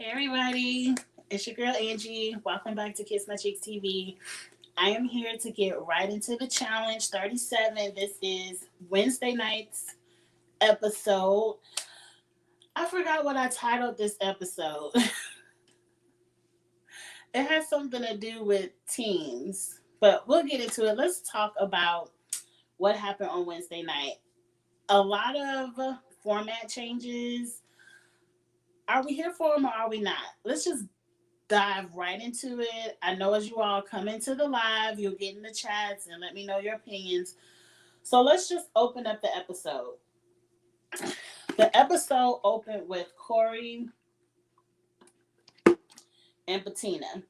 Hey everybody, it's your girl Angie. Welcome back to Kiss My Cheeks TV. I am here to get right into the challenge 37. This is Wednesday night's episode. I forgot what I titled this episode. It has something to do with teams, but we'll get into it. Let's talk about what happened on Wednesday night. A lot of format changes. Are we here for them or are we not? Let's just dive right into it. I know as you all come into the live, you'll get in the chats and let me know your opinions. So let's just open up the episode. The episode opened with Corey and Bettina.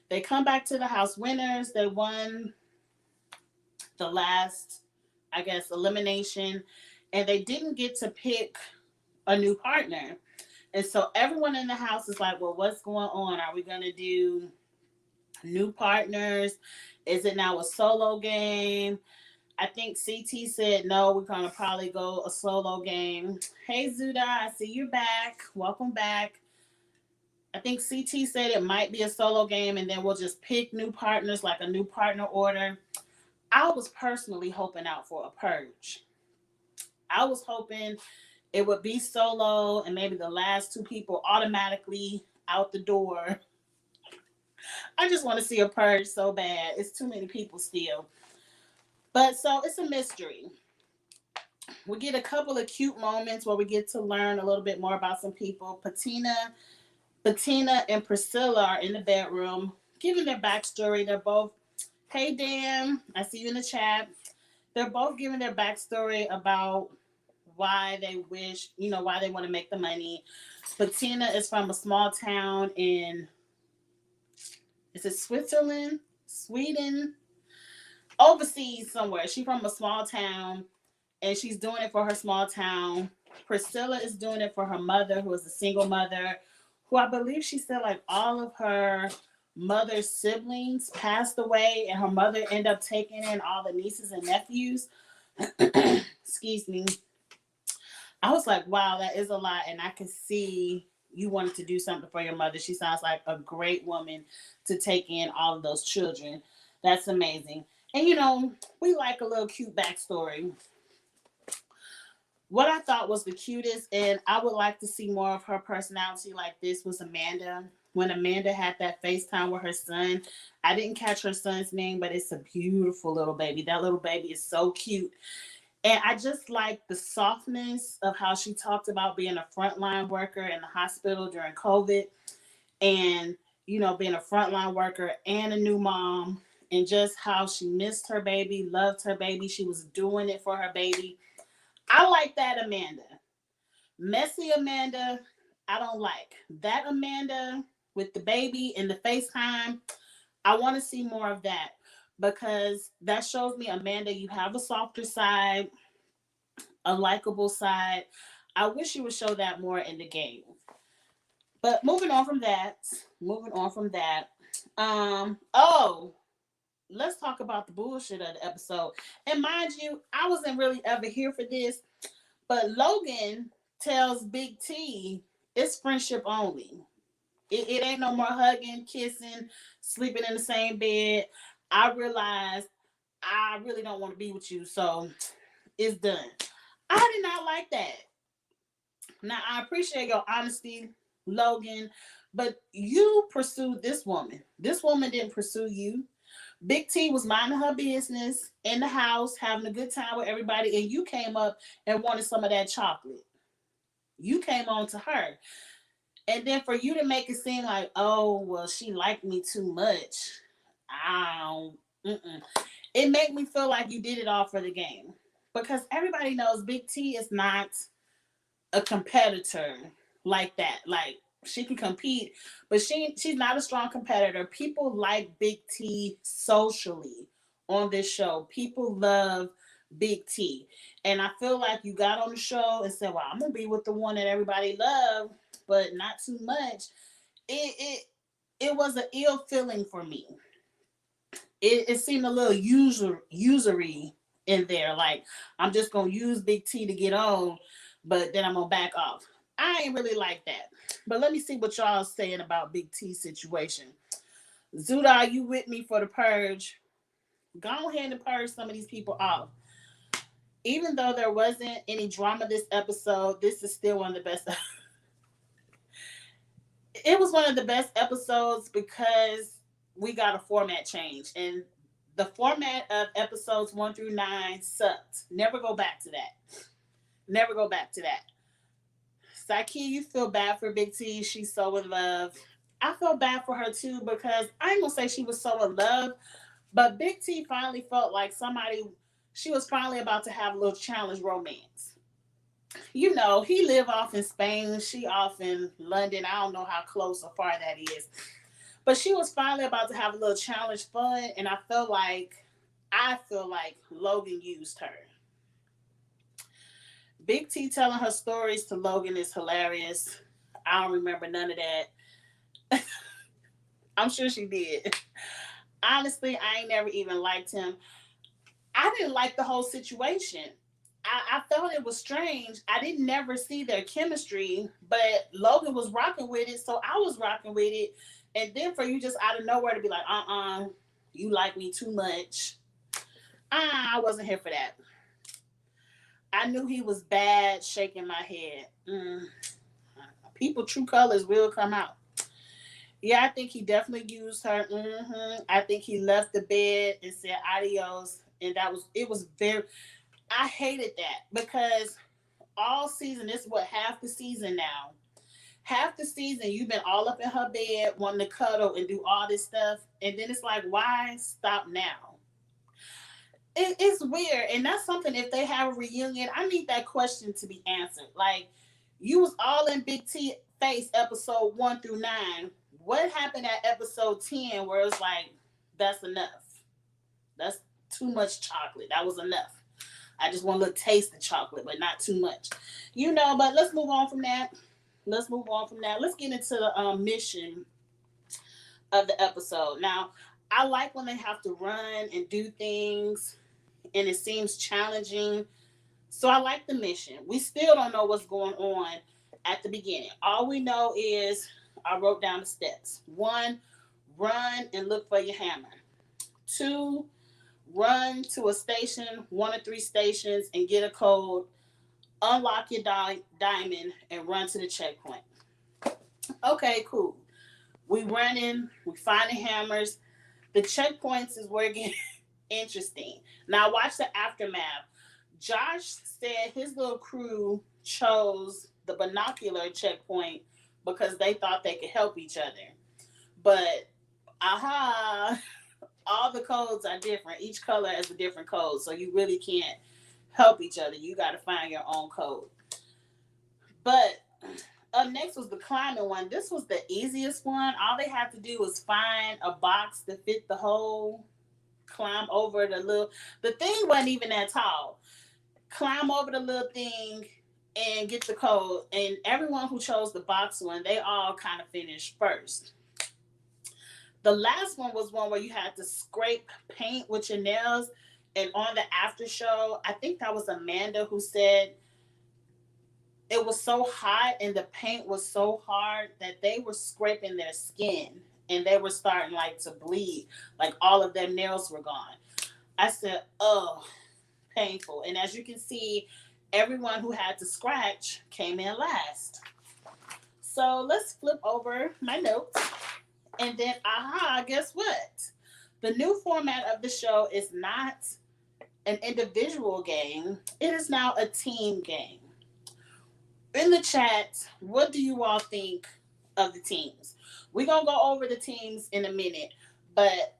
They come back to the house winners. They won the last, I guess, elimination, and they didn't get to pick a new partner. And so everyone in the house is like, well, what's going on? Are we going to do new partners? Is it now a solo game? I think CT said no, we're gonna probably go a solo game. Hey Zuda, I see you're back. Welcome back. I think CT said it might be a solo game and then we'll just pick new partners, like a new partner order. I was personally hoping out for a purge. I was hoping it would be solo and maybe the last two people automatically out the door. I just want to see a purge so bad. It's too many people still. But so it's a mystery. We get a couple of cute moments where we get to learn a little bit more about some people. Bettina and Priscilla are in the bedroom giving their backstory. They're both, hey Dan, I see you in the chat. They're both giving their backstory about why they wish, why they want to make the money. Bettina is from a small town in, is it Switzerland? Sweden? Overseas somewhere. She's from a small town and she's doing it for her small town. Priscilla is doing it for her mother, who is a single mother, who I believe she said like all of her mother's siblings passed away and her mother ended up taking in all the nieces and nephews. Excuse me. I was like, wow, that is a lot. And I could see you wanted to do something for your mother. She sounds like a great woman to take in all of those children. That's amazing. And we like a little cute backstory. What I thought was the cutest, and I would like to see more of her personality like this, was Amanda. When Amanda had that FaceTime with her son, I didn't catch her son's name, but it's a beautiful little baby. That little baby is so cute. And I just like the softness of how she talked about being a frontline worker in the hospital during COVID and, being a frontline worker and a new mom and just how she missed her baby, loved her baby. She was doing it for her baby. I like that Amanda. Messy Amanda, I don't like. That Amanda with the baby and the FaceTime, I want to see more of that because that shows me, Amanda, you have a softer side, a likable side. I wish you would show that more in the game. But moving on from that, oh, let's talk about the bullshit of the episode. And mind you, I wasn't really ever here for this, but Logan tells Big T it's friendship only. It ain't no more hugging, kissing, sleeping in the same bed. I realized I really don't want to be with you, so it's done. I did not like that. Now, I appreciate your honesty, Logan, but you pursued this woman. This woman didn't pursue you. Big T was minding her business in the house, having a good time with everybody, and you came up and wanted some of that chocolate. You came on to her. And then for you to make it seem like, oh, well, she liked me too much. I don't, it made me feel like you did it all for the game. Because everybody knows Big T is not a competitor like that. Like, she can compete, but she's not a strong competitor. People like Big T socially on this show. People love Big T. And I feel like you got on the show and said, well, I'm going to be with the one that everybody loved, but not too much. It was an ill feeling for me. It seemed a little usury in there. Like, I'm just going to use Big T to get on, but then I'm going to back off. I ain't really like that. But let me see what y'all saying about Big T situation. Zuda, you with me for the purge? Go ahead and purge some of these people off. Even though there wasn't any drama this episode, this is still one of the best. It was one of the best episodes because we got a format change, and the format of episodes 1 through 9 sucked. Never go back to that. Never go back to that. Saki, you feel bad for Big T. She's so in love. I feel bad for her too because I ain't gonna say she was so in love, but Big T finally felt like somebody. She was finally about to have a little challenge romance. You know, he live off in Spain, she off in London. I don't know how close or far that is. But she was finally about to have a little challenge fun, and I feel like Logan used her. Big T telling her stories to Logan is hilarious. I don't remember none of that. I'm sure she did. Honestly, I ain't never even liked him. I didn't like the whole situation. I felt it was strange. I didn't never see their chemistry, but Logan was rocking with it, so I was rocking with it. And then for you just out of nowhere to be like, you like me too much. I wasn't here for that. I knew he was bad, shaking my head. People true colors will come out. Yeah, I think he definitely used her. I think he left the bed and said adios. And it was very, I hated that because all season, this is what, half the season now. Half the season, you've been all up in her bed wanting to cuddle and do all this stuff. And then it's like, why stop now? It's weird. And that's something, if they have a reunion, I need that question to be answered. Like, you was all in Big T face episode 1 through 9. What happened at episode 10 where it's like, that's enough? That's too much chocolate. That was enough. I just want a little taste of chocolate, but not too much. You know, but let's move on from that. Let's get into the mission of the episode. Now, I like when they have to run and do things and it seems challenging. So I like the mission. We still don't know what's going on at the beginning. All we know is I wrote down the steps. 1, run and look for your hammer. 2, run to a station, 1 or 3 stations, and get a code. Unlock your diamond and run to the checkpoint. Okay, cool. We running, we finding hammers. The checkpoints is where it gets interesting. Now watch the aftermath. Josh said his little crew chose the binocular checkpoint because they thought they could help each other. But all the codes are different. Each color has a different code, so you really can't help each other. You got to find your own code. But up next was the climbing one. This was the easiest one. All they had to do was find a box to fit the hole, climb over the thing wasn't even that tall. Climb over the little thing and get the code. And everyone who chose the box one, they all kind of finished first. The last one was one where you had to scrape paint with your nails. And on the after show, I think that was Amanda who said it was so hot and the paint was so hard that they were scraping their skin and they were starting like to bleed, like all of their nails were gone. I said, oh, painful. And as you can see, everyone who had to scratch came in last. So let's flip over my notes. And then, guess what? The new format of the show is not an individual game. It is now a team game. In the chat, what do you all think of the teams? We're going to go over the teams in a minute. But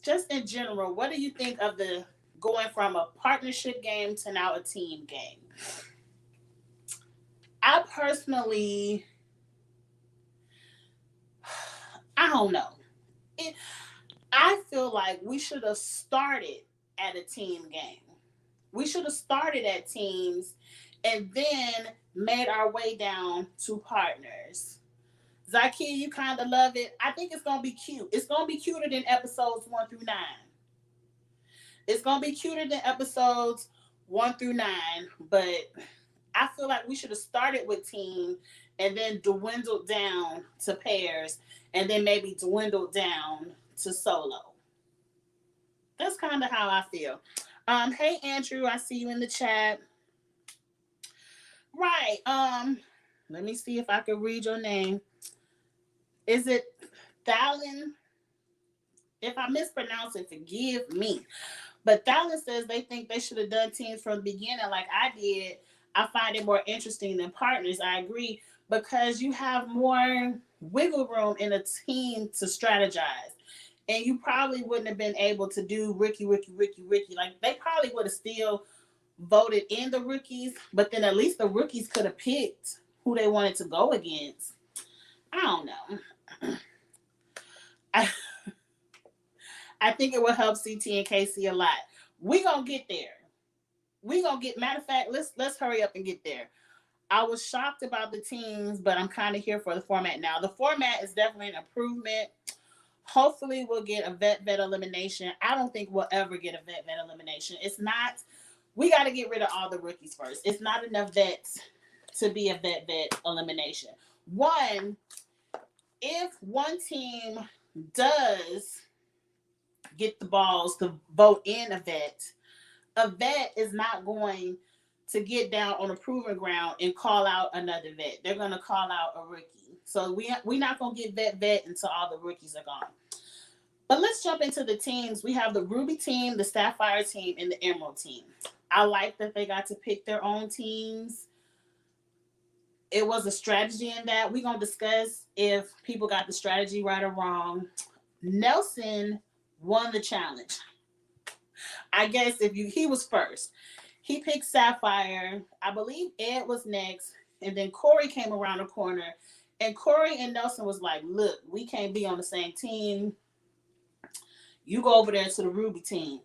just in general, what do you think of the going from a partnership game to now a team game? I personally, I don't know. I feel like we should have started at a team game. We should have started at teams and then made our way down to partners. Zaki, you kind of love it. I think it's going to be cute. It's going to be cuter than episodes 1 through 9. It's going to be cuter than episodes 1 through 9, but I feel like we should have started with team and then dwindled down to pairs and then maybe dwindled down to solo. That's kind of how I feel. Hey Andrew, I see you in the chat. Right. Let me see if I can read your name. Is it Thalen? If I mispronounce it, forgive me. But Thalen says they think they should have done teams from the beginning like I did. I find it more interesting than partners. I agree because you have more wiggle room in a team to strategize. And you probably wouldn't have been able to do Ricky. Like they probably would have still voted in the rookies, but then at least the rookies could have picked who they wanted to go against. I don't know. I, I think it will help CT and KC a lot. We gonna get there. We gonna get. Matter of fact, let's hurry up and get there. I was shocked about the teams, but I'm kind of here for the format now. The format is definitely an improvement. Hopefully, we'll get a vet elimination. I don't think we'll ever get a vet elimination. It's not. We got to get rid of all the rookies first. It's not enough vets to be a vet elimination. One, if one team does get the balls to vote in a vet is not going to get down on a proven ground and call out another vet. They're going to call out a rookie. So we're not going to get vet until all the rookies are gone. But let's jump into the teams. We have the Ruby team, the Sapphire team, and the Emerald team. I like that they got to pick their own teams. It was a strategy in that. We're going to discuss if people got the strategy right or wrong. Nelson won the challenge. I guess he was first. He picked Sapphire. I believe Ed was next. And then Corey came around the corner. And Corey and Nelson was like, look, we can't be on the same team. You go over there to the Ruby team.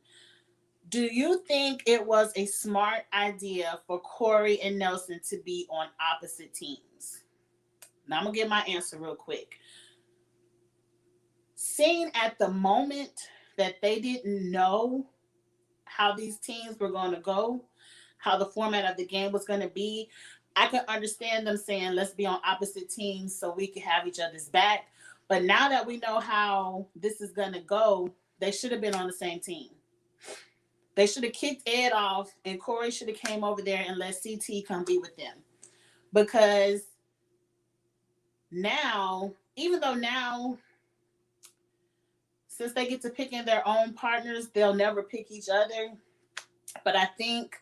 Do you think it was a smart idea for Corey and Nelson to be on opposite teams? Now I'm going to give my answer real quick. Seeing at the moment that they didn't know how these teams were going to go, how the format of the game was going to be, I can understand them saying, let's be on opposite teams so we can have each other's back. But now that we know how this is going to go, they should have been on the same team. They should have kicked Ed off and Corey should have came over there and let CT come be with them. Because now, even though now, since they get to pick in their own partners, they'll never pick each other. But I think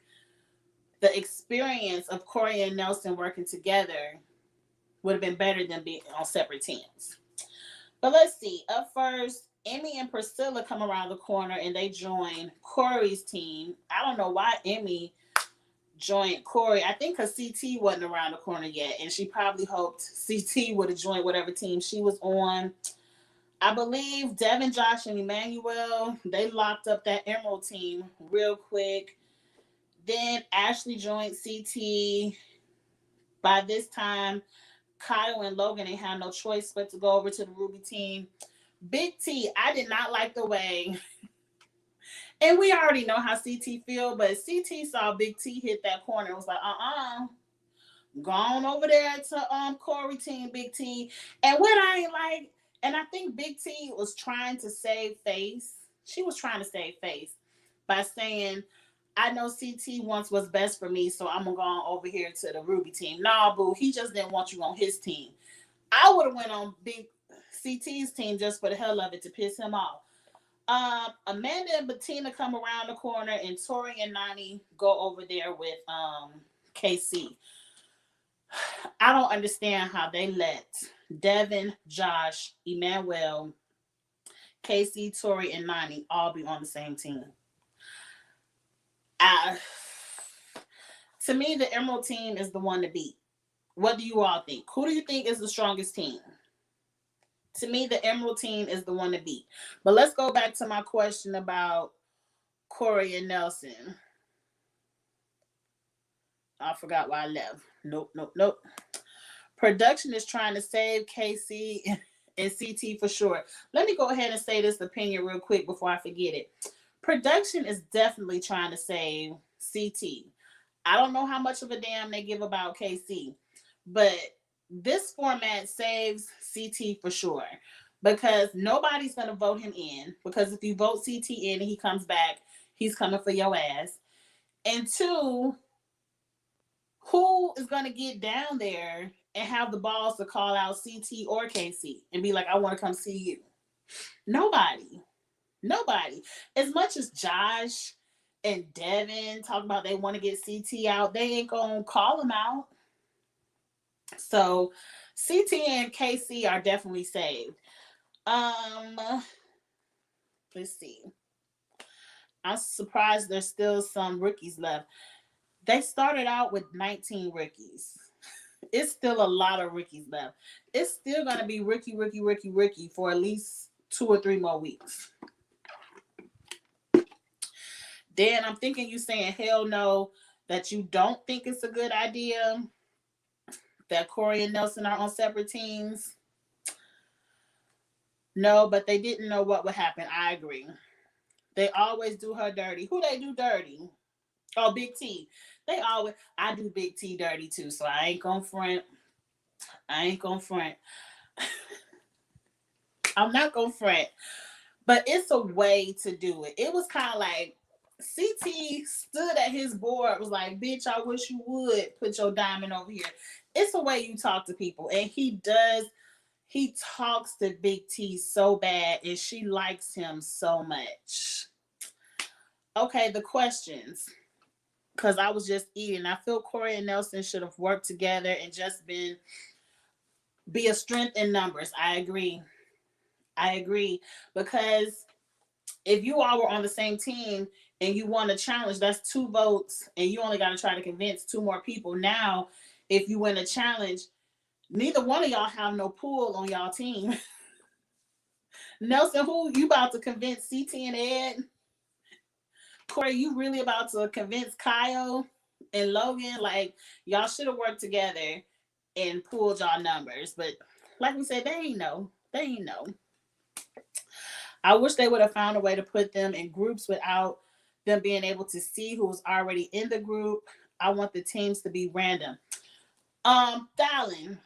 the experience of Corey and Nelson working together would have been better than being on separate teams. But let's see. Up first, Emmy and Priscilla come around the corner and they join Corey's team. I don't know why Emmy joined Corey. I think because CT wasn't around the corner yet, and she probably hoped CT would have joined whatever team she was on. I believe Devin, Josh, and Emmanuel, they locked up that Emerald team real quick. Then Ashley joined CT. By this time, Kyle and Logan ain't had no choice but to go over to the Ruby team. Big T, I did not like the way, and we already know how CT feel, but CT saw Big T hit that corner and was like, go on over there to Corey team, Big T. And what I ain't like, and I think Big T was trying to save face. She was trying to save face by saying, I know CT wants what's best for me, so I'm going to go on over here to the Ruby team. Nah, boo, he just didn't want you on his team. I would have went on Big CT's team just for the hell of it to piss him off. Amanda and Bettina come around the corner, and Tori and Nani go over there with KC. I don't understand how they let Devin, Josh, Emmanuel, KC, Tori, and Nani all be on the same team. To me, the Emerald team is the one to beat. What do you all think? Who do you think is the strongest team? To me, the Emerald team is the one to beat. But let's go back to my question about Corey and Nelson. I forgot why I left. Nope. Production is trying to save KC and CT for sure. Let me go ahead and say this opinion real quick before I forget it. Production is definitely trying to save CT. I don't know how much of a damn they give about KC, but this format saves CT for sure because nobody's going to vote him in. Because if you vote CT in and he comes back, he's coming for your ass. And two, who is going to get down there and have the balls to call out CT or KC and be like, I want to come see you? Nobody. Nobody. As much as Josh and Devin talk about they want to get CT out, they ain't going to call him out. So CT and KC are definitely saved. Let's see. I'm surprised there's still some rookies left. They started out with 19 rookies. It's still a lot of rookies left. It's still going to be rookie for at least 2 or 3 more weeks. Then I'm thinking you saying hell no, that you don't think it's a good idea that Corey and Nelson are on separate teams. No, but they didn't know what would happen. I agree. They always do her dirty. Who they do dirty? Oh, Big T. I do Big T dirty too, so I ain't gonna front. I'm not gonna front. But it's a way to do it. It was kind of like CT stood at his board, was like, bitch, I wish you would put your diamond over here. It's a way you talk to people. And he talks to Big T so bad, and she likes him so much. Okay, the questions. Because I was just eating. I feel Corey and Nelson should have worked together and just be a strength in numbers. I agree. Because if you all were on the same team and you won a challenge, that's 2 votes, and you only got to try to convince 2 more people. Now, if you win a challenge, neither one of y'all have no pull on y'all team. Nelson, who you about to convince CT and Ed? Corey, you really about to convince Kyle and Logan? Like, y'all should have worked together and pulled y'all numbers. But like we said, they ain't know. I wish they would have found a way to put them in groups without them being able to see who was already in the group. I want the teams to be random. Fallon,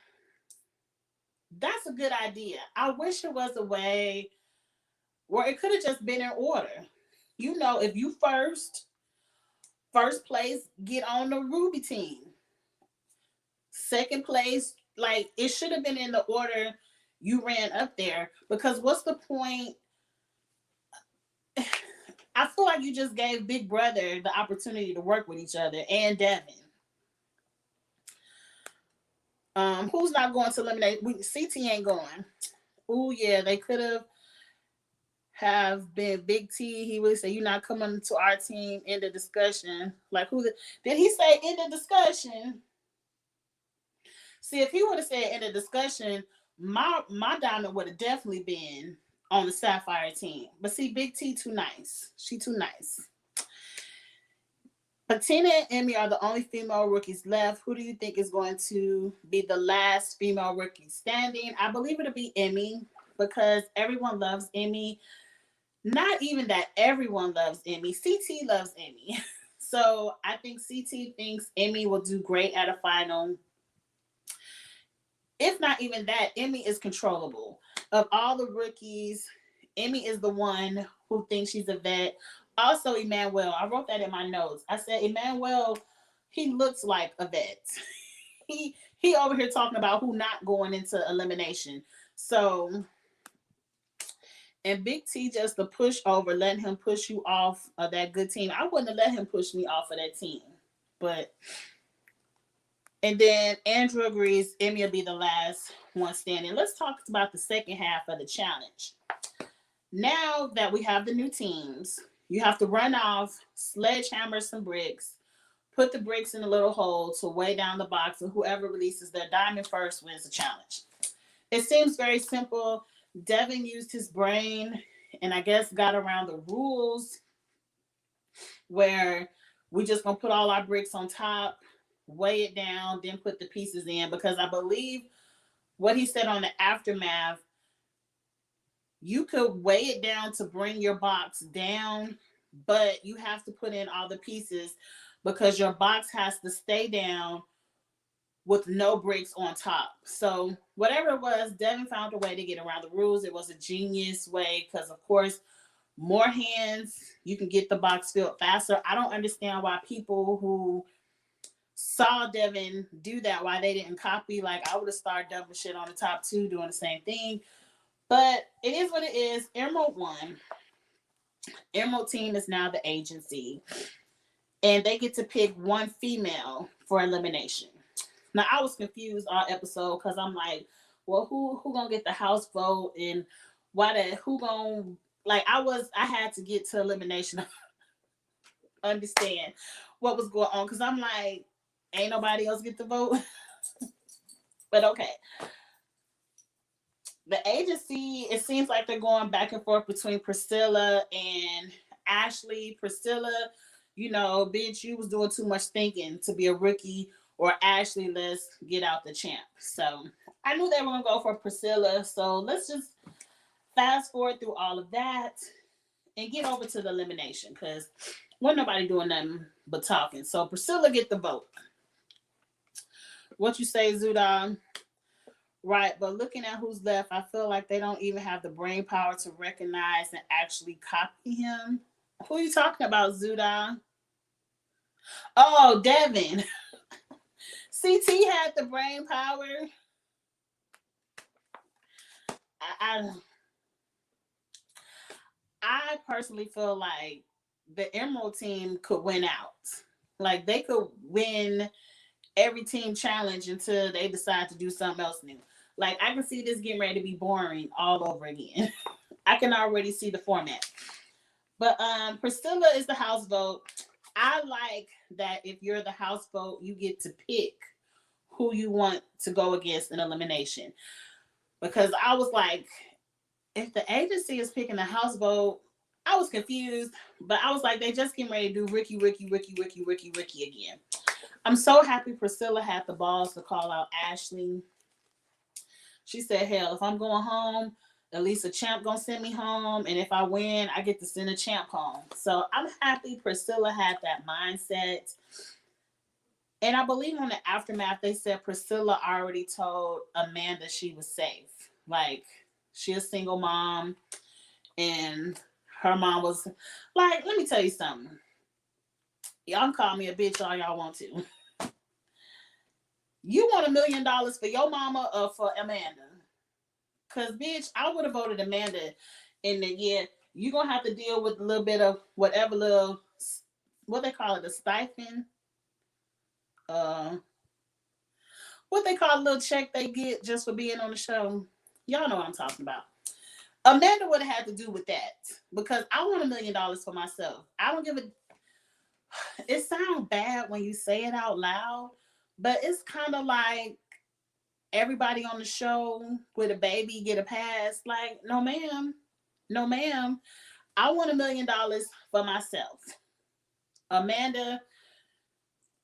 that's a good idea. I wish there was a way where it could have just been in order. You know, if you first place, get on the Ruby team. Second place, like, it should have been in the order you ran up there. Because what's the point? I feel like you just gave Big Brother the opportunity to work with each other and Devin. Who's not going to eliminate? CT ain't going. Oh yeah, they could have been Big T. He would say, "You're not coming to our team." In the discussion, like did he say in the discussion? See, if he would have said in the discussion, my diamond would have definitely been on the Sapphire team. But see, Big T too nice. She too nice. Patina and Emmy are the only female rookies left. Who do you think is going to be the last female rookie standing? I believe it'll be Emmy because everyone loves Emmy. Not even that everyone loves Emmy. CT loves Emmy. So I think CT thinks Emmy will do great at a final. If not even that, Emmy is controllable. Of all the rookies, Emmy is the one who thinks she's a vet. Also, Emmanuel, I wrote that in my notes. I said, Emmanuel, he looks like a vet. he over here talking about who not going into elimination. So, and Big T just the push over, letting him push you off of that good team. I wouldn't have let him push me off of that team. But, and then Andrew agrees Emmy will be the last one standing. Let's talk about the second half of the challenge. Now that we have the new teams, you have to run off, sledgehammer some bricks, put the bricks in a little hole to weigh down the box, and whoever releases their diamond first wins the challenge. It seems very simple. Devin used his brain and I guess got around the rules where we just gonna put all our bricks on top, weigh it down, then put the pieces in, because I believe what he said on the aftermath, you could weigh it down to bring your box down, but you have to put in all the pieces because your box has to stay down with no bricks on top. So whatever it was, Devin found a way to get around the rules. It was a genius way because, of course, more hands, you can get the box filled faster. I don't understand why people who saw Devin do that, why they didn't copy. Like, I would have started dumping shit on the top too, doing the same thing. But it is what it is. Emerald won. Emerald team is now the agency, and they get to pick one female for elimination. Now I was confused all episode because I'm like, well, who gonna get the house vote, and why the who gonna, like, I had to get to elimination understand what was going on because I'm like, ain't nobody else get the vote. But okay, the agency, it seems like they're going back and forth between Priscilla and Ashley. Priscilla, bitch, you was doing too much thinking to be a rookie. Or Ashley, let's get out the champ. So I knew they were gonna go for Priscilla. So let's just fast forward through all of that and get over to the elimination because wasn't nobody doing nothing but talking. So Priscilla get the vote. What you say, Zuda? Right, but looking at who's left, I feel like they don't even have the brain power to recognize and actually copy him. Who are you talking about, Zuda? Oh, Devin. CT had the brain power. I personally feel like the Emerald team could win out. Like, they could win every team challenge until they decide to do something else new. Like, I can see this getting ready to be boring all over again. I can already see the format. But Priscilla is the house vote. I like that if you're the house vote, you get to pick who you want to go against in elimination. Because I was like, if the agency is picking the house vote, I was confused. But I was like, they just getting ready to do Ricky again. I'm so happy Priscilla had the balls to call out Ashley. She said, hell, if I'm going home, at least a champ gonna send me home. And if I win, I get to send a champ home. So I'm happy Priscilla had that mindset. And I believe on the aftermath, they said Priscilla already told Amanda she was safe. Like, she's a single mom. And her mom was like, let me tell you something. Y'all can call me a bitch all y'all want to. You want $1 million for your mama or for Amanda? Because, bitch, I would have voted Amanda in the year. You're going to have to deal with a little bit of whatever little, what they call it, a stipend. What they call a little check they get just for being on the show. Y'all know what I'm talking about. Amanda would have had to do with that because I want $1 million for myself. I don't give a. It sounds bad when you say it out loud, but it's kind of like everybody on the show with a baby get a pass. Like, no, ma'am. No, ma'am. I want $1 million for myself. Amanda,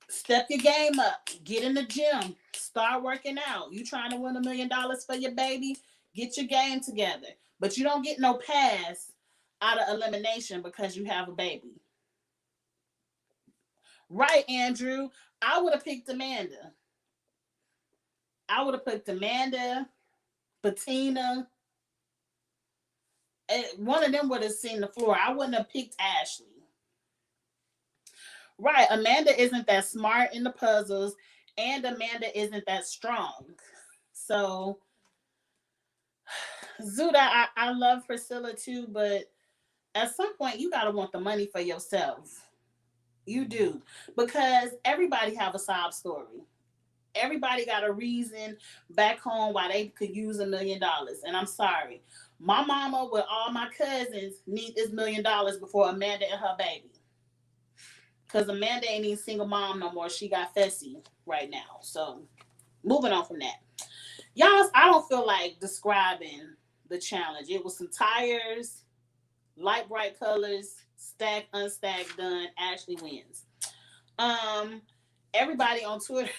step your game up. Get in the gym. Start working out. You trying to win $1 million for your baby? Get your game together. But you don't get no pass out of elimination because you have a baby. Right, Andrew. I would have picked Amanda. I would have picked Amanda, Bettina. One of them would have seen the floor. I wouldn't have picked Ashley. Right. Amanda isn't that smart in the puzzles, and Amanda isn't that strong. So, Zuda, I love Priscilla too, but at some point you gotta want the money for yourself. You do. Because everybody have a sob story. Everybody got a reason back home why they could use $1 million. And I'm sorry. My mama with all my cousins need this $1 million before Amanda and her baby. Because Amanda ain't even single mom no more. She got Fessy right now. So moving on from that. Y'all, I don't feel like describing the challenge. It was some tires, light bright colors, stack, unstack, done. Ashley wins. Everybody on Twitter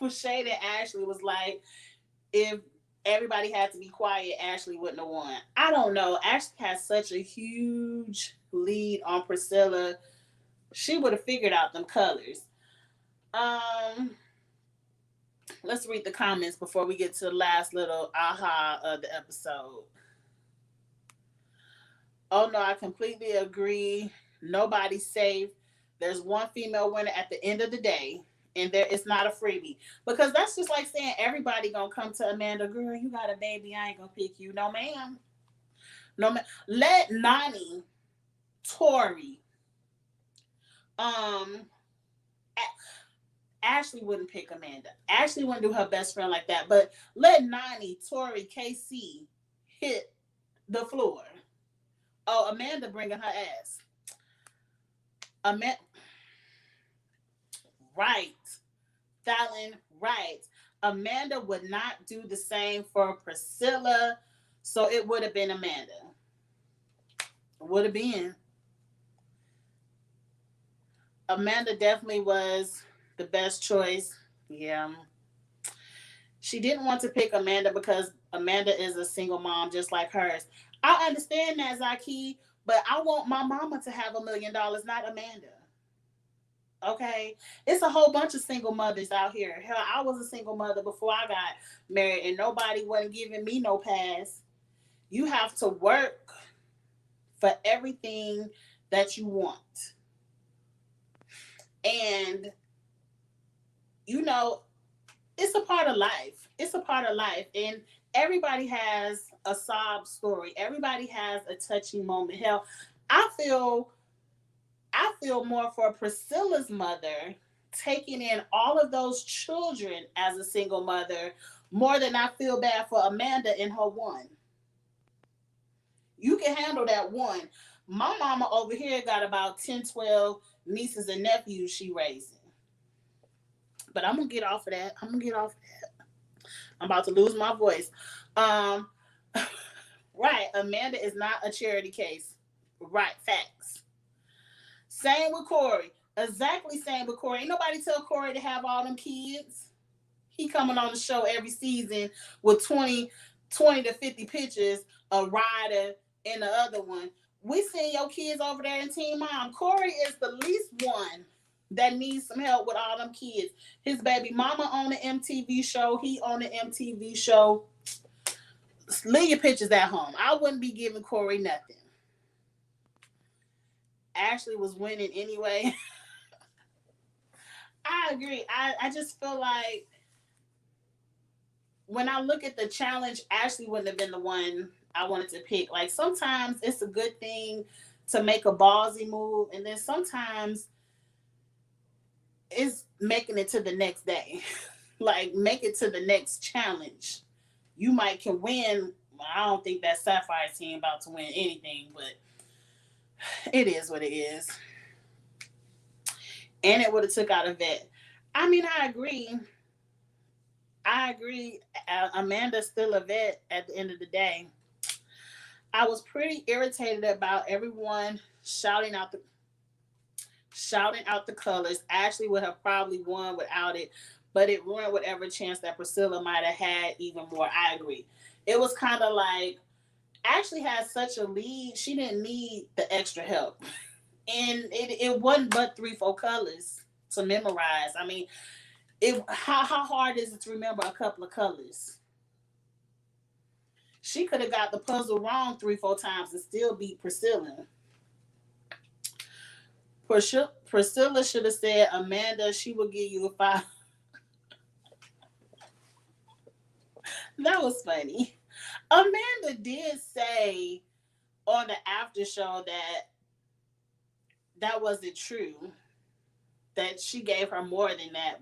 was shading Ashley was like, if everybody had to be quiet, Ashley wouldn't have won. I don't know. Ashley has such a huge lead on Priscilla. She would have figured out them colors. Um, let's read the comments before we get to the last little aha of the episode. Oh no, I completely agree. Nobody's safe. There's one female winner at the end of the day, and there it's not a freebie. Because that's just like saying everybody gonna come to Amanda, girl, you got a baby, I ain't gonna pick you. No ma'am. No ma'am. Let Nani, Tori, um, Ashley wouldn't pick Amanda. Ashley wouldn't do her best friend like that. But let Nani, Tori, KC hit the floor. Oh, Amanda bringing her ass. Amanda, right. Fallon, right. Amanda would not do the same for Priscilla, so it would have been Amanda. Would have been. Amanda definitely was the best choice. Yeah. She didn't want to pick Amanda because Amanda is a single mom just like hers. I understand that, Zaki, but I want my mama to have $1 million, not Amanda. Okay, it's a whole bunch of single mothers out here. Hell, I was a single mother before I got married, and nobody wasn't giving me no pass. You have to work for everything that you want, and you know it's a part of life. It's a part of life, and everybody has a sob story. Everybody has a touching moment. Hell, I feel I feel more for Priscilla's mother taking in all of those children as a single mother more than I feel bad for Amanda and her one. You can handle that one. My mama over here got about 10, 12 nieces and nephews she raising. But I'm going to get off of that. I'm going to get off of that. I'm about to lose my voice. Um, right. Amanda is not a charity case. Right. Facts. Same with Corey. Exactly same with Corey. Ain't nobody tell Corey to have all them kids. He coming on the show every season with 20 to 50 pictures of Ryder and the other one. We seen your kids over there in Teen Mom. Corey is the least one that needs some help with all them kids. His baby mama on the MTV show. He on the MTV show. Leave your pictures at home. I wouldn't be giving Corey nothing. Ashley was winning anyway. I agree. I just feel like when I look at the challenge, Ashley wouldn't have been the one I wanted to pick. Like sometimes it's a good thing to make a ballsy move, and then sometimes it's making it to the next day. Like make it to the next challenge. You might can win. I don't think that Sapphire team about to win anything, but it is what it is. And it would have took out a vet. I mean, I agree. I agree. Amanda's still a vet at the end of the day. I was pretty irritated about everyone shouting out the colors. Ashley would have probably won without it, but it ruined whatever chance that Priscilla might have had even more. I agree. It was kind of like Ashley had such a lead, she didn't need the extra help. And it wasn't but 3, 4 colors to memorize. I mean, how hard is it to remember a couple of colors? She could have got the puzzle wrong 3, 4 times and still beat Priscilla. Priscilla should have said, Amanda, she will give you a 5. That was funny. Amanda did say on the after show that that wasn't true. That she gave her more than that,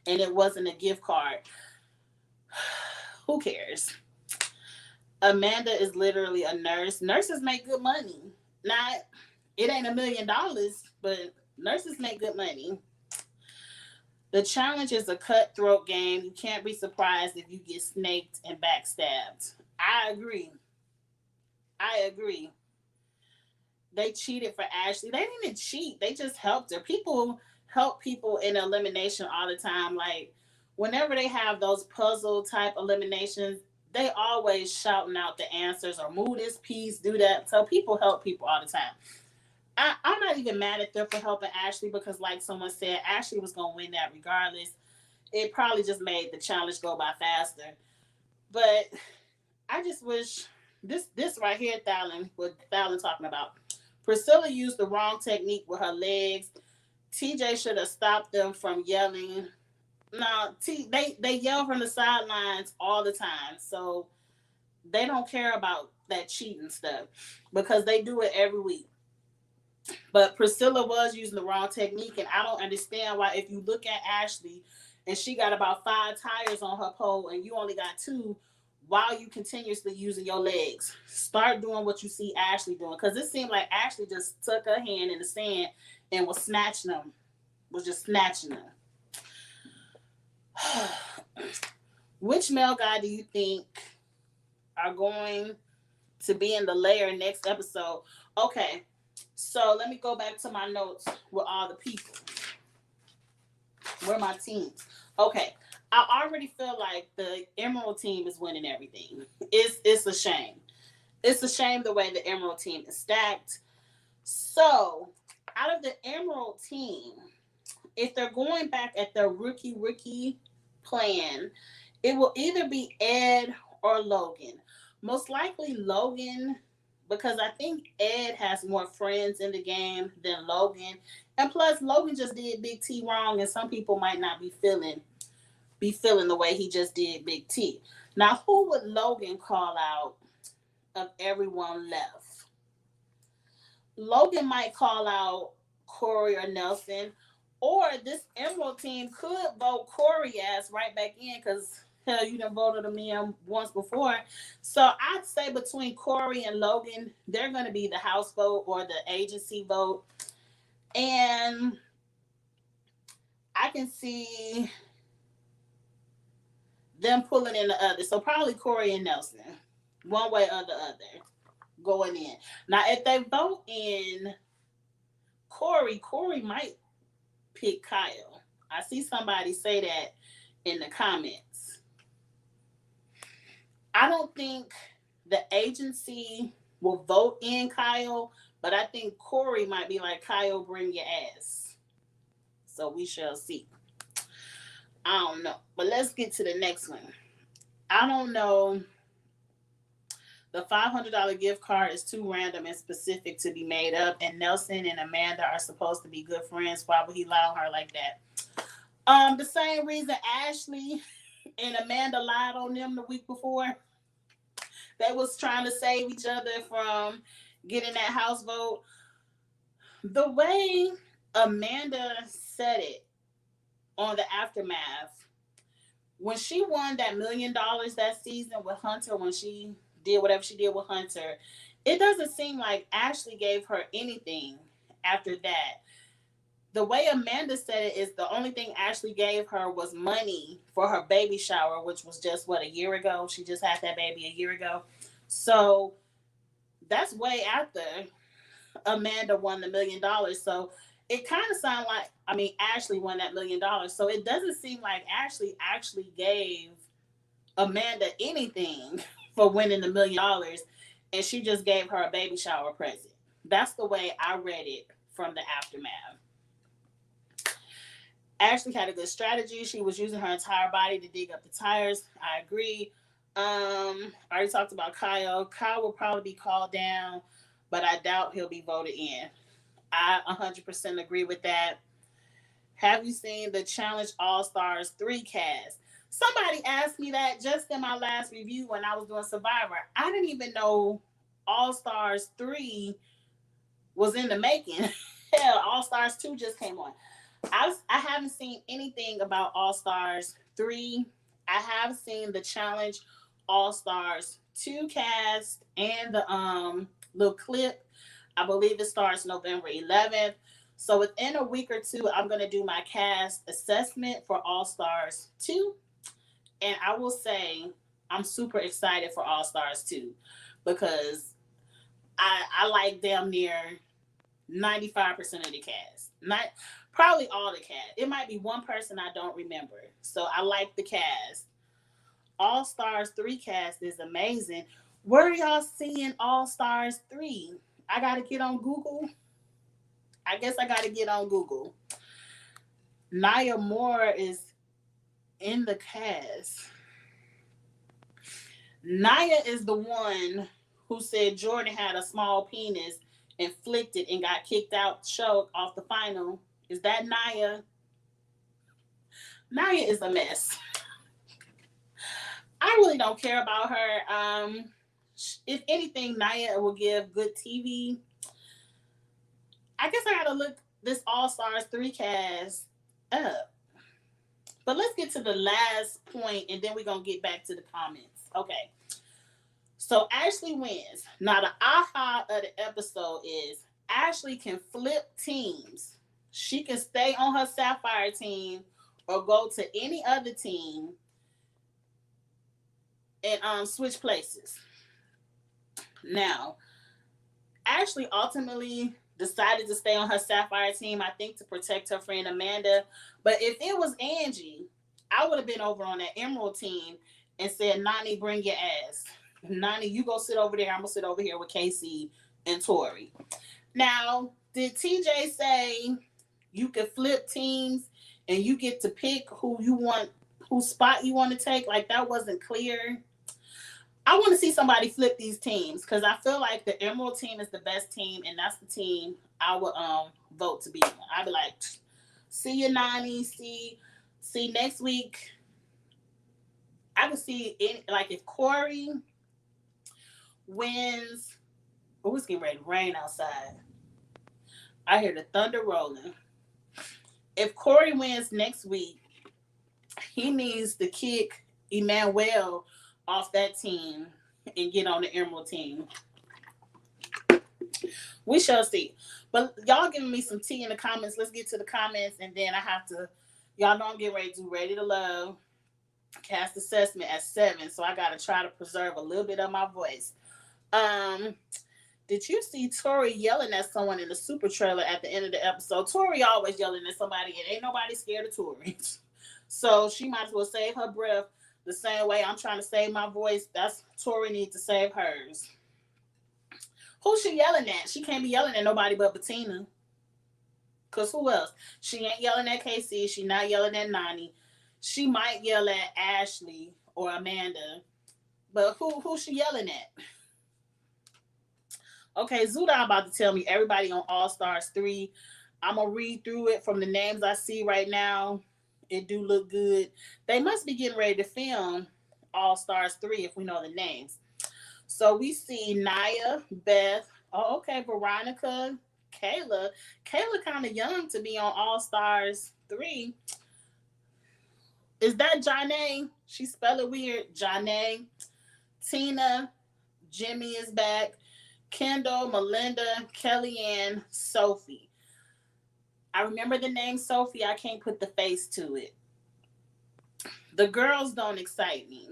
and it wasn't a gift card. Who cares? Amanda is literally a nurse. Nurses make good money. Not it ain't $1 million, but nurses make good money. The challenge is a cutthroat game. You can't be surprised if you get snaked and backstabbed. I agree. I agree. They cheated for Ashley. They didn't even cheat. They just helped her. People help people in elimination all the time. Like whenever they have those puzzle type eliminations, they always shouting out the answers or move this piece, do that. So people help people all the time. I'm not even mad at them for helping Ashley because, like someone said, Ashley was gonna win that regardless. It probably just made the challenge go by faster. But I just wish this right here, Thalen, what Thalen talking about. Priscilla used the wrong technique with her legs. TJ should have stopped them from yelling. No, they yell from the sidelines all the time, so they don't care about that cheating stuff because they do it every week. But Priscilla was using the wrong technique, and I don't understand why. If you look at Ashley, and she got about 5 tires on her pole, and you only got two, why are you continuously using your legs? Start doing what you see Ashley doing, because it seemed like Ashley just took her hand in the sand and was snatching them, was just snatching them. Which male guy do you think are going to be in the layer next episode? Okay, so let me go back to my notes with all the people. Where are my teams? Okay, I already feel like the Emerald team is winning everything. It's a shame. It's a shame the way the Emerald team is stacked. So, out of the Emerald team, if they're going back at their rookie plan, it will either be Ed or Logan. Most likely Logan, because I think Ed has more friends in the game than Logan. And plus Logan just did Big T wrong, and some people might not be feeling the way he just did Big T. Now who would Logan call out of everyone left? Logan might call out Corey or Nelson, or this Emerald team could vote Corey ass right back in because hell, you done voted him in once before. So I'd say between Corey and Logan, they're going to be the house vote or the agency vote. And I can see them pulling in the other. So probably Corey and Nelson, one way or the other, going in. Now, if they vote in Corey might pick Kyle. I see somebody say that in the comments. I don't think the agency will vote in Kyle, but I think Corey might be like, Kyle, bring your ass. So we shall see. I don't know. But let's get to the next one. I don't know. The $500 gift card is too random and specific to be made up, and Nelson and Amanda are supposed to be good friends. Why would he lie on her like that? The same reason Ashley and Amanda lied on them the week before. They was trying to save each other from getting that house vote. The way Amanda said it on the aftermath, when she won that $1 million that season with Hunter, when she did whatever she did with Hunter, it doesn't seem like Ashley gave her anything after that. The way Amanda said it is the only thing Ashley gave her was money for her baby shower, which was just a year ago. She just had that baby a year ago. So that's way after Amanda won the $1 million. So it kind of sounds like, Ashley won that $1 million. So it doesn't seem like Ashley actually gave Amanda anything for winning the $1 million, and she just gave her a baby shower present. That's the way I read it from the aftermath. Ashley had a good strategy. She was using her entire body to dig up the tires. I agree. I already talked about Kyle. Kyle will probably be called down, but I doubt he'll be voted in. I 100% agree with that. Have you seen the Challenge All Stars 3 cast? Somebody asked me that just in my last review when I was doing Survivor. I didn't even know All Stars 3 was in the making. Hell, All Stars 2 just came on. I haven't seen anything about All Stars 3. I have seen the Challenge All Stars 2 cast and the little clip. I believe it starts November 11th. So within a week or two, I'm going to do my cast assessment for All Stars 2. And I will say I'm super excited for All Stars 2 because I like damn near 95% of the cast. Not probably all the cast. It might be one person I don't remember. So I like the cast. All Stars 3 cast is amazing. Where are y'all seeing All Stars 3? I gotta get on Google. I guess I got to get on Google. Nia Moore is in the cast. Nia is the one who said Jordan had a small penis and flicked it and got kicked out the show off the final. Is that Nia? Nia is a mess. I really don't care about her. If anything, Nia will give good TV. I guess I gotta look this All Stars 3 cast up. But let's get to the last point and then we're gonna get back to the comments. Okay. So Ashley wins. Now the aha of the episode is Ashley can flip teams. She can stay on her Sapphire team or go to any other team and switch places. Now, Ashley ultimately decided to stay on her Sapphire team, I think, to protect her friend Amanda. But if it was Angie, I would have been over on that Emerald team and said, Nani, bring your ass. Nani, you go sit over there. I'm going to sit over here with Casey and Tori. Now, did TJ say you can flip teams and you get to pick who you want, whose spot you want to take? Like, that wasn't clear. I want to see somebody flip these teams because I feel like the Emerald team is the best team, and that's the team I would vote to be on. I'd be like, see you, Nani. See next week. I could see it like if Corey wins. Oh, it's getting ready to rain outside. I hear the thunder rolling. If Corey wins next week, he needs to kick Emmanuel off that team and get on the Emerald team. We shall see. But y'all giving me some tea in the comments. Let's get to the comments, and then I have to. Y'all know I'm getting ready to do Ready to Love cast assessment at 7, so I gotta try to preserve a little bit of my voice. Did you see Tori yelling at someone in the super trailer at the end of the episode? Tori always yelling at somebody, and ain't nobody scared of Tori. So she might as well save her breath the same way I'm trying to save my voice. That's Tori needs to save hers. Who's she yelling at? She can't be yelling at nobody but Bettina. Because who else? She ain't yelling at KC. She not yelling at Nani. She might yell at Ashley or Amanda. But who's she yelling at? Okay, Zuda about to tell me everybody on All Stars 3. I'm going to read through it from the names I see right now. It do look good. They must be getting ready to film All Stars 3 if we know the names. So we see Nia, Beth, oh, okay, Veronica, Kayla. Kayla kind of young to be on All Stars 3. Is that Janae? She spell it weird. Janae. Tina. Jimmy is back. Kendall, Melinda, Kellyanne, Sophie. I remember the name Sophie. I can't put the face to it. The girls don't excite me.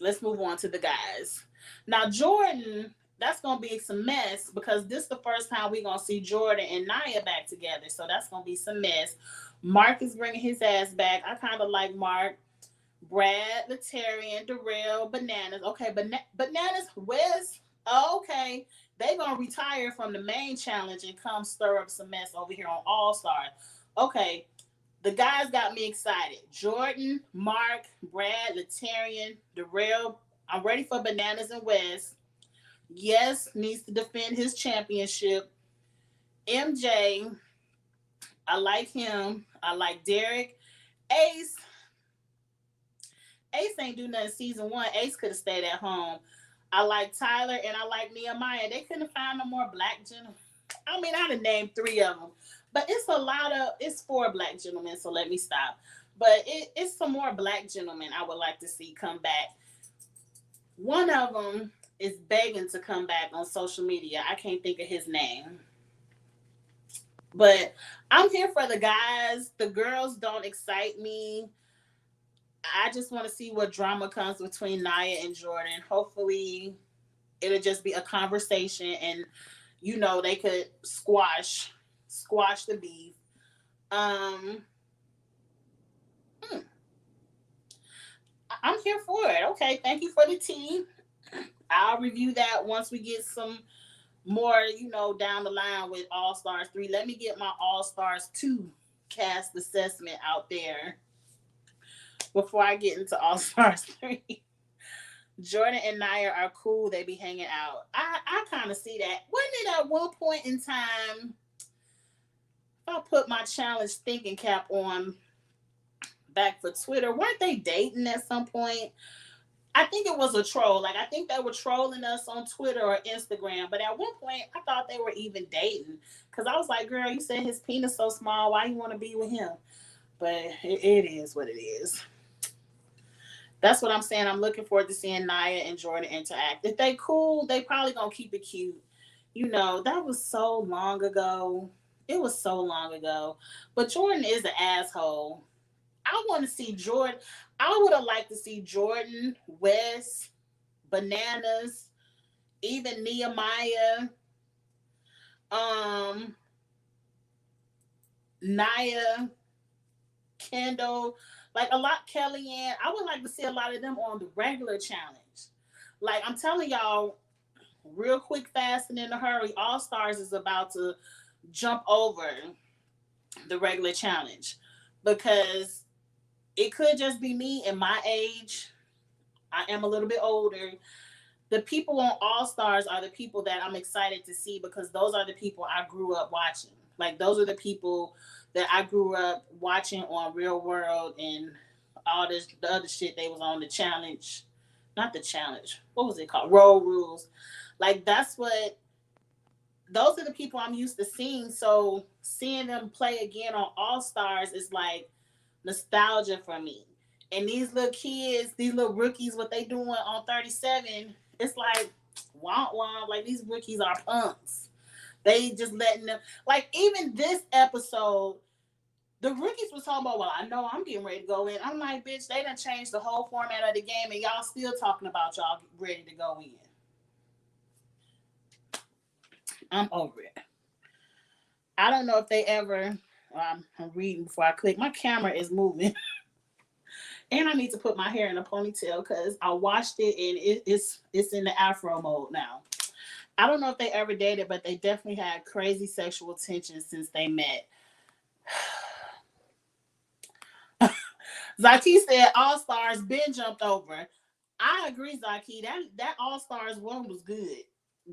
Let's move on to the guys. Now, Jordan, that's going to be some mess because this is the first time we're going to see Jordan and Nia back together. So that's going to be some mess. Mark is bringing his ass back. I kind of like Mark. Brad, Letarian, Darrell, Bananas. Okay, Bananas, Wes. Oh, okay. They going to retire from the main challenge and come stir up some mess over here on All Stars. Okay, the guys got me excited. Jordan, Mark, Brad, Letarian, Darrell. I'm ready for Bananas and Wes. Yes, needs to defend his championship. MJ, I like him. I like Derek. Ace ain't do nothing season 1. Ace could have stayed at home. I like Tyler and I like Nehemiah. They couldn't have found no more black gentlemen. I mean, I'd have named 3 of them. But it's 4 black gentlemen, so let me stop. But it's some more black gentlemen I would like to see come back. One of them is begging to come back on social media. I can't think of his name. But I'm here for the guys. The girls don't excite me. I just want to see what drama comes between Nia and Jordan. Hopefully, it'll just be a conversation and, they could squash the beef. I'm here for it. Okay, thank you for the tea. I'll review that once we get some more, down the line with All Stars 3. Let me get my All Stars 2 cast assessment out there before I get into All Stars 3. Jordan and Naya are cool. They be hanging out. I kind of see that. Wasn't it at one point in time, if I put my challenge thinking cap on back for Twitter, weren't they dating at some point? I think it was a troll. Like, I think they were trolling us on Twitter or Instagram. But at one point, I thought they were even dating. Because I was like, girl, you said his penis so small. Why you want to be with him? But it is what it is. That's what I'm saying. I'm looking forward to seeing Naya and Jordan interact. If they cool, they probably going to keep it cute. That was so long ago. It was so long ago. But Jordan is an asshole. I want to see Jordan. I would have liked to see Jordan, Wes, Bananas, even Nehemiah, um, Naya, Kendall, like a lot, Kellyanne. I would like to see a lot of them on the regular challenge. Like, I'm telling y'all, real quick, fast, and in a hurry, All Stars is about to jump over the regular challenge because it could just be me and my age. I am a little bit older. The people on All Stars are the people that I'm excited to see because those are the people I grew up watching. Like, those are the people that I grew up watching on Real World and all this, the other shit they was on, the challenge. Not the challenge. What was it called? Road Rules. Like, those are the people I'm used to seeing. So seeing them play again on All Stars is like nostalgia for me. And these little kids, these little rookies, what they doing on 37, it's like womp womp. Like, these rookies are punks. They just letting them, like, even this episode, the rookies was talking about, well, I know I'm getting ready to go in. I'm like, bitch, they done changed the whole format of the game and y'all still talking about y'all ready to go in. I'm over it. I don't know if they ever, I'm reading before I click. My camera is moving. And I need to put my hair in a ponytail because I washed it and it's in the afro mode now. I don't know if they ever dated, but they definitely had crazy sexual tension since they met. Zaki said All Stars been jumped over. I agree, Zaki. That All Stars one was good.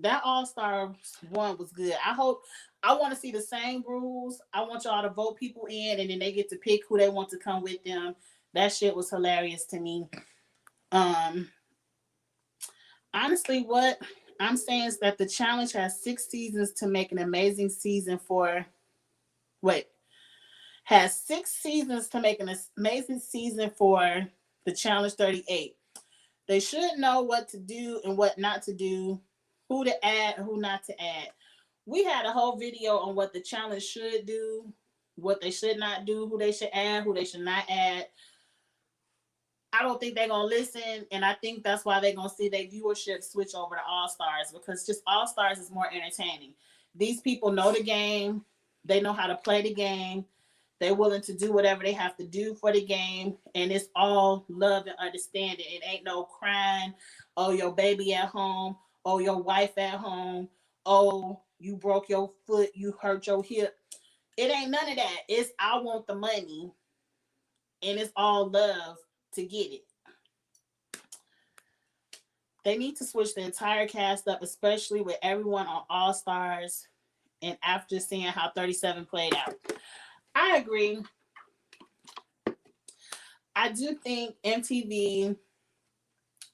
That All Stars one was good. I want to see the same rules. I want y'all to vote people in, and then they get to pick who they want to come with them. That shit was hilarious to me. Um, Honestly, what I'm saying is that the challenge has 6 seasons to make an amazing season for. Wait, has 6 seasons to make an amazing season for the challenge 38. They should know what to do and what not to do, who to add and who not to add. We had a whole video on what the challenge should do, what they should not do, who they should add, who they should not add. I don't think they're gonna listen, and I think that's why they're gonna see their viewership switch over to All Stars because just All Stars is more entertaining. These people know the game, they know how to play the game, they're willing to do whatever they have to do for the game, and it's all love and understanding. It ain't no crying, oh, your baby at home, oh, your wife at home, oh, you broke your foot, you hurt your hip. It ain't none of that. It's I want the money, and it's all love to get it. They need to switch the entire cast up, especially with everyone on All Stars and after seeing how 37 played out. I agree. I do think MTV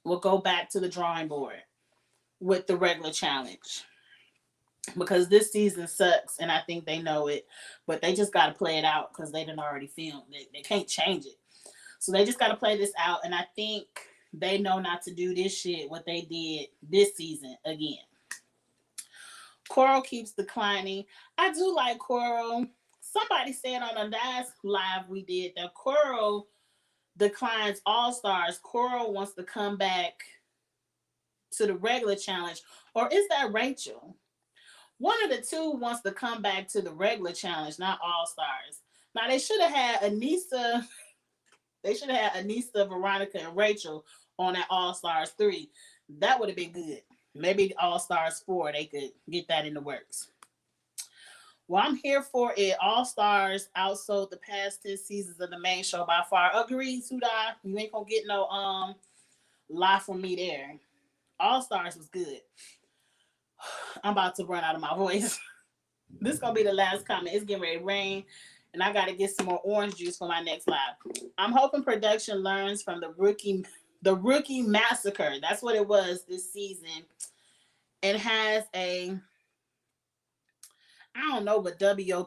will go back to the drawing board with the regular challenge because this season sucks and I think they know it, but they just got to play it out because they done already filmed. They can't change it. So they just got to play this out, and I think they know not to do this shit, what they did this season again. Coral keeps declining. I do like Coral. Somebody said on the last live we did that Coral declines All Stars. Coral wants to come back to the regular challenge. Or is that Rachel? One of the two wants to come back to the regular challenge, not All Stars. Now they should have had Anissa. They should have had Anissa, Veronica, and Rachel on that All Stars 3. That would have been good. Maybe All Stars 4, they could get that in the works. Well, I'm here for it. All Stars outsold the past 10 seasons of the main show by far. Agreed, Sudai. You ain't gonna get no lie from me there. All Stars was good. I'm about to run out of my voice. This is gonna be the last comment. It's getting ready to rain, and I gotta get some more orange juice for my next live. I'm hoping production learns from the rookie massacre. That's what it was this season, and has a, I don't know, but WOTW.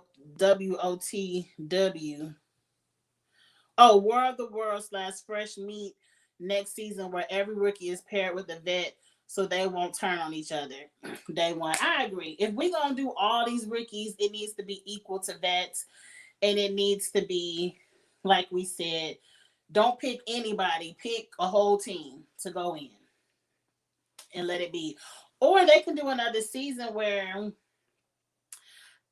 Oh, War of the World / Fresh Meat next season, where every rookie is paired with a vet, so they won't turn on each other. Day one. I agree. If we're gonna do all these rookies, it needs to be equal to vets, and it needs to be, like we said, don't pick anybody, pick a whole team to go in and let it be. Or they can do another season where,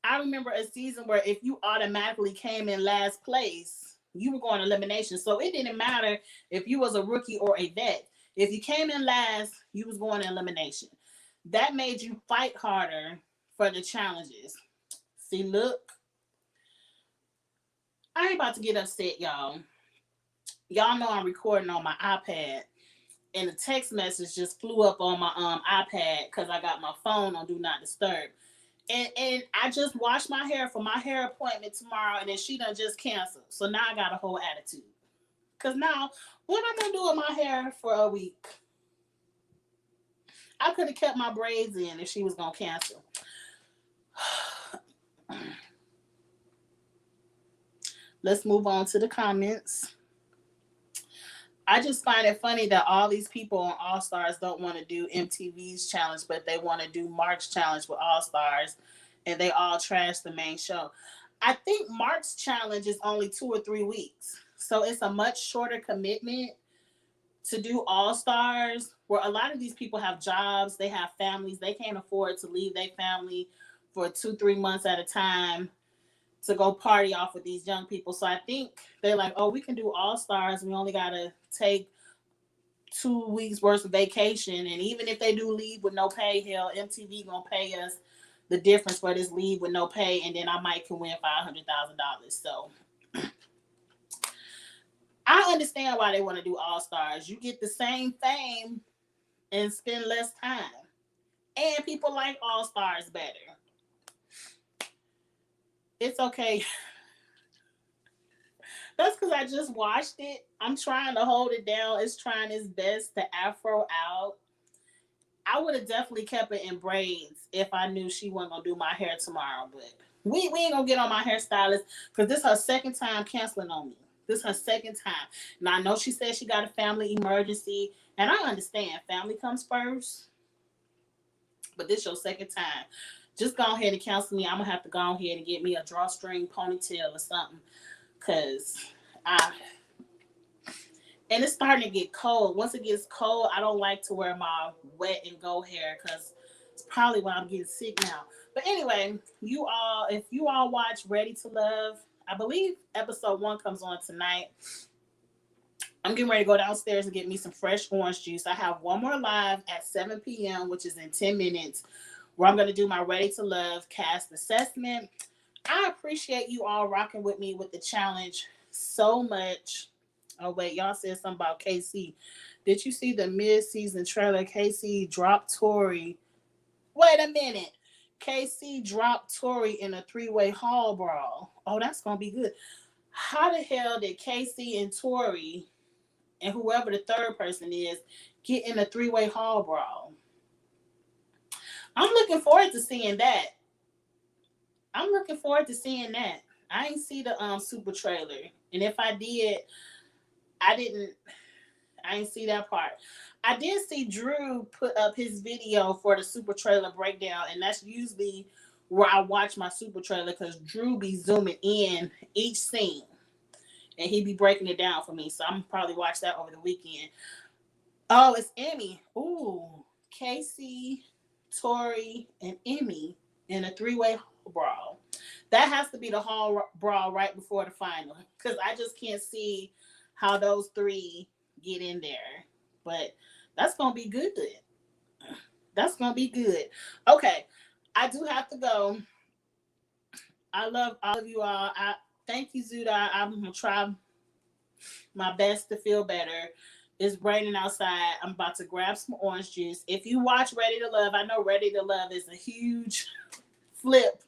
I remember a season where if you automatically came in last place, you were going to elimination. So it didn't matter if you was a rookie or a vet. If you came in last, you was going to elimination. That made you fight harder for the challenges. See, look, I ain't about to get upset, y'all. Y'all know I'm recording on my iPad, and the text message just flew up on my iPad because I got my phone on Do Not Disturb. And I just washed my hair for my hair appointment tomorrow, and then she done just canceled. So now I got a whole attitude. Because now, what am I going to do with my hair for a week? I could have kept my braids in if she was going to cancel. Let's move on to the comments. I just find it funny that all these people on All Stars don't want to do MTV's challenge, but they want to do Mark's challenge with All Stars, and they all trash the main show. I think Mark's challenge is only 2 or 3 weeks, so it's a much shorter commitment to do All Stars, where a lot of these people have jobs, they have families, they can't afford to leave their family for 2-3 months at a time to go party off with these young people. So I think they're like, oh, we can do All Stars. We only got to take 2 weeks worth of vacation. And even if they do leave with no pay, hell, MTV going to pay us the difference for this leave with no pay. And then I might can win $500,000. So I understand why they want to do All Stars. You get the same fame and spend less time. And people like All Stars better. It's okay. That's because I just watched it. I'm trying to hold it down. It's trying its best to afro out. I would have definitely kept it in braids if I knew she wasn't going to do my hair tomorrow. But we ain't going to get on my hairstylist because this is her second time canceling on me. This is her second time. Now, I know she said she got a family emergency. And I understand. Family comes first. But this is your second time. Just go ahead and cancel me. I'm going to have to go ahead and get me a drawstring ponytail or something. Because and it's starting to get cold. Once it gets cold, I don't like to wear my wet and go hair because it's probably why I'm getting sick now. But anyway, if you all watch Ready to Love, I believe episode 1 comes on tonight. I'm getting ready to go downstairs and get me some fresh orange juice. I have one more live at 7 p.m., which is in 10 minutes, where I'm going to do my Ready to Love cast assessment. I appreciate you all rocking with me with the challenge so much. Oh, wait, y'all said something about KC. Did you see the mid-season trailer? KC dropped Tori. Wait a minute. KC dropped Tori in a 3-way hall brawl. Oh, that's going to be good. How the hell did KC and Tori and whoever the third person is get in a 3-way hall brawl? I'm looking forward to seeing that. I ain't see the super trailer. And if I did, I ain't see that part. I did see Drew put up his video for the super trailer breakdown, and that's usually where I watch my super trailer because Drew be zooming in each scene and he be breaking it down for me. So I'm probably watch that over the weekend. Oh, it's Emmy. Ooh, Casey, Tori, and Emmy in a 3-way brawl. That has to be the hall brawl right before the final because I just can't see how those 3 get in there. But that's going to be good. That's gonna be good. Okay, I do have to go. I love all of you all. I thank you, Zuda. I'm gonna try my best to feel better. It's raining outside. I'm about to grab some orange juice. If you watch Ready to Love, I know Ready to Love is a huge flip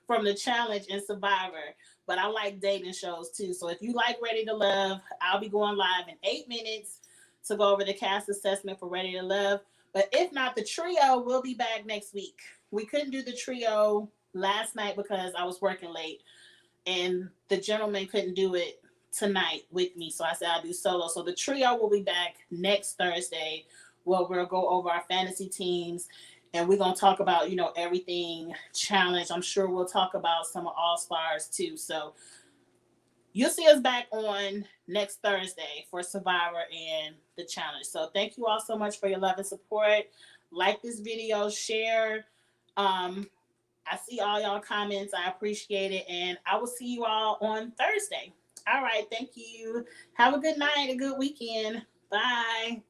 from the challenge and Survivor, but I like dating shows too. So if you like Ready to Love, I'll be going live in 8 minutes to go over the cast assessment for Ready to Love. But if not, the trio will be back next week. We couldn't do the trio last night because I was working late, and the gentleman couldn't do it tonight with me. So I said I'll do solo. So the trio will be back next Thursday where we'll go over our fantasy teams and we're gonna talk about, everything challenge. I'm sure we'll talk about some All Stars too. So you'll see us back on next Thursday for Survivor and the challenge. So thank you all so much for your love and support. Like this video, share. I see all y'all comments. I appreciate it. And I will see you all on Thursday. All right. Thank you. Have a good night, a good weekend. Bye.